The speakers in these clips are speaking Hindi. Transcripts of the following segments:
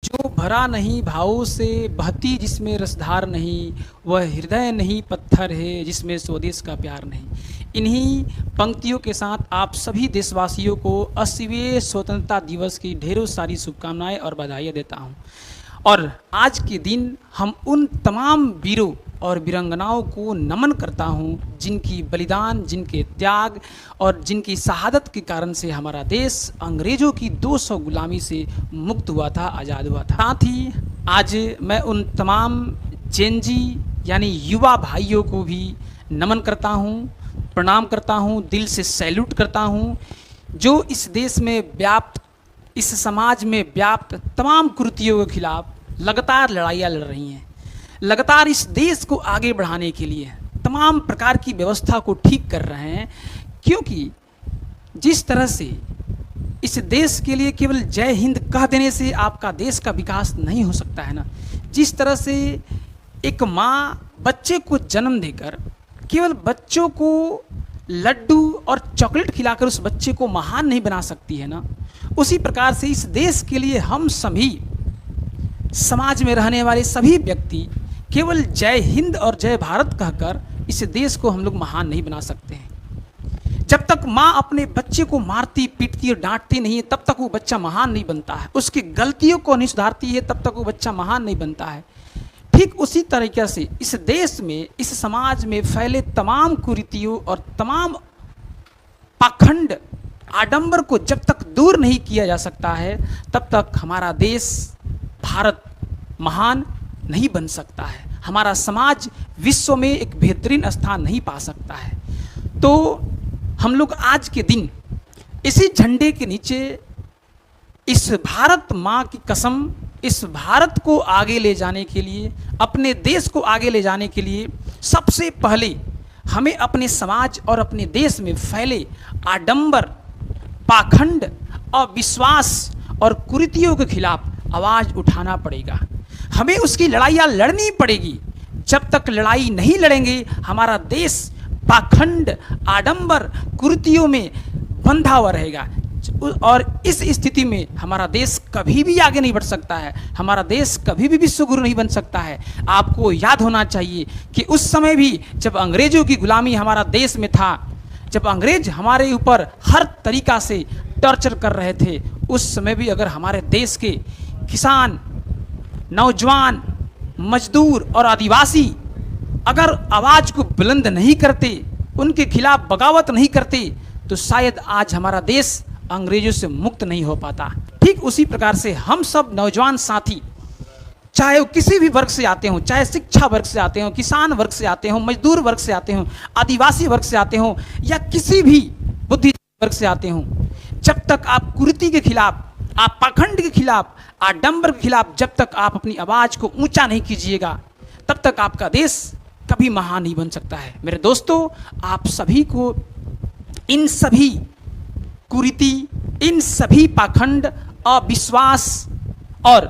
जो भरा नहीं भावों से बहती जिसमें रसधार नहीं, वह हृदय नहीं पत्थर है जिसमें स्वदेश का प्यार नहीं। इन्हीं पंक्तियों के साथ आप सभी देशवासियों को 80वें स्वतंत्रता दिवस की ढेरों सारी शुभकामनाएं और बधाइयाँ देता हूं। और आज के दिन हम उन तमाम वीरों और वीरांगनाओं को नमन करता हूं जिनकी बलिदान, जिनके त्याग और जिनकी शहादत के कारण से हमारा देश अंग्रेज़ों की 200 गुलामी से मुक्त हुआ था, आज़ाद हुआ था। साथ ही आज मैं उन तमाम जेनजी यानी युवा भाइयों को भी नमन करता हूं, प्रणाम करता हूं, दिल से सैल्यूट करता हूं, जो इस देश में व्याप्त, इस समाज में व्याप्त तमाम कुरीतियों के खिलाफ लगातार लड़ाइयाँ लड़ रही हैं। लगातार इस देश को आगे बढ़ाने के लिए तमाम प्रकार की व्यवस्था को ठीक कर रहे हैं, क्योंकि जिस तरह से इस देश के लिए केवल जय हिंद कह देने से आपका देश का विकास नहीं हो सकता है ना। जिस तरह से एक माँ बच्चे को जन्म देकर केवल बच्चों को लड्डू और चॉकलेट खिलाकर उस बच्चे को महान नहीं बना सकती है ना, उसी प्रकार से इस देश के लिए हम सभी समाज में रहने वाले सभी व्यक्ति केवल जय हिंद और जय भारत कहकर इस देश को हम लोग महान नहीं बना सकते हैं। जब तक माँ अपने बच्चे को मारती, पीटती और डांटती नहीं है, तब तक वो बच्चा महान नहीं बनता है। उसकी गलतियों को नहीं सुधारती है, तब तक वो बच्चा महान नहीं बनता है। ठीक उसी तरीके से इस देश में, इस समाज में फैले तमाम कुरीतियों और तमाम पाखंड, आडंबर को जब तक दूर नहीं किया जा सकता है, तब तक हमारा देश भारत महान नहीं बन सकता है। हमारा समाज विश्व में एक बेहतरीन स्थान नहीं पा सकता है। तो हम लोग आज के दिन इसी झंडे के नीचे इस भारत माँ की कसम, इस भारत को आगे ले जाने के लिए, अपने देश को आगे ले जाने के लिए सबसे पहले हमें अपने समाज और अपने देश में फैले आडंबर, पाखंड, अविश्वास और कुरीतियों के खिलाफ आवाज़ उठाना पड़ेगा। हमें उसकी लड़ाइयाँ लड़नी पड़ेगी। जब तक लड़ाई नहीं लड़ेंगे हमारा देश पाखंड, आडंबर, कुरीतियों में बंधा हुआ रहेगा और इस स्थिति में हमारा देश कभी भी आगे नहीं बढ़ सकता है। हमारा देश कभी भी विश्व गुरु नहीं बन सकता है। आपको याद होना चाहिए कि उस समय भी जब अंग्रेज़ों की गुलामी हमारा देश में था, जब अंग्रेज हमारे ऊपर हर तरीक़ा से टॉर्चर कर रहे थे, उस समय भी अगर हमारे देश के किसान, नौजवान, मजदूर और आदिवासी अगर आवाज़ को बुलंद नहीं करते, उनके खिलाफ बगावत नहीं करते, तो शायद आज हमारा देश अंग्रेजों से मुक्त नहीं हो पाता। ठीक उसी प्रकार से हम सब नौजवान साथी, चाहे वो किसी भी वर्ग से आते हों, चाहे शिक्षा वर्ग से आते हों, किसान वर्ग से आते हों, मजदूर वर्ग से आते हों, आदिवासी वर्ग से आते हों या किसी भी बुद्धिजीवी वर्ग से आते हों, जब तक आप कुरीति के खिलाफ, आप पाखंड के खिलाफ, आडंबर के खिलाफ जब तक आप अपनी आवाज़ को ऊंचा नहीं कीजिएगा, तब तक आपका देश कभी महान नहीं बन सकता है। मेरे दोस्तों, आप सभी को इन सभी कुरीति, इन सभी पाखंड, अविश्वास और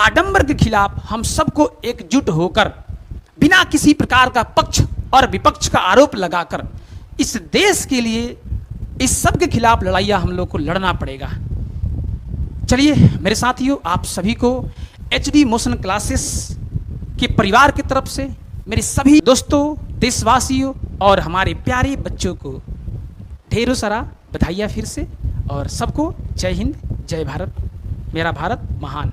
आडंबर के खिलाफ हम सबको एकजुट होकर, बिना किसी प्रकार का पक्ष और विपक्ष का आरोप लगाकर इस देश के लिए, इस सब के खिलाफ लड़ाइयाँ हम लोग को लड़ना पड़ेगा। चलिए मेरे साथियों, आप सभी को HD मोशन क्लासेस के परिवार की तरफ से मेरे सभी दोस्तों, देशवासियों और हमारे प्यारे बच्चों को ढेरों सारा बधाइयाँ फिर से, और सबको जय हिंद, जय भारत, मेरा भारत महान।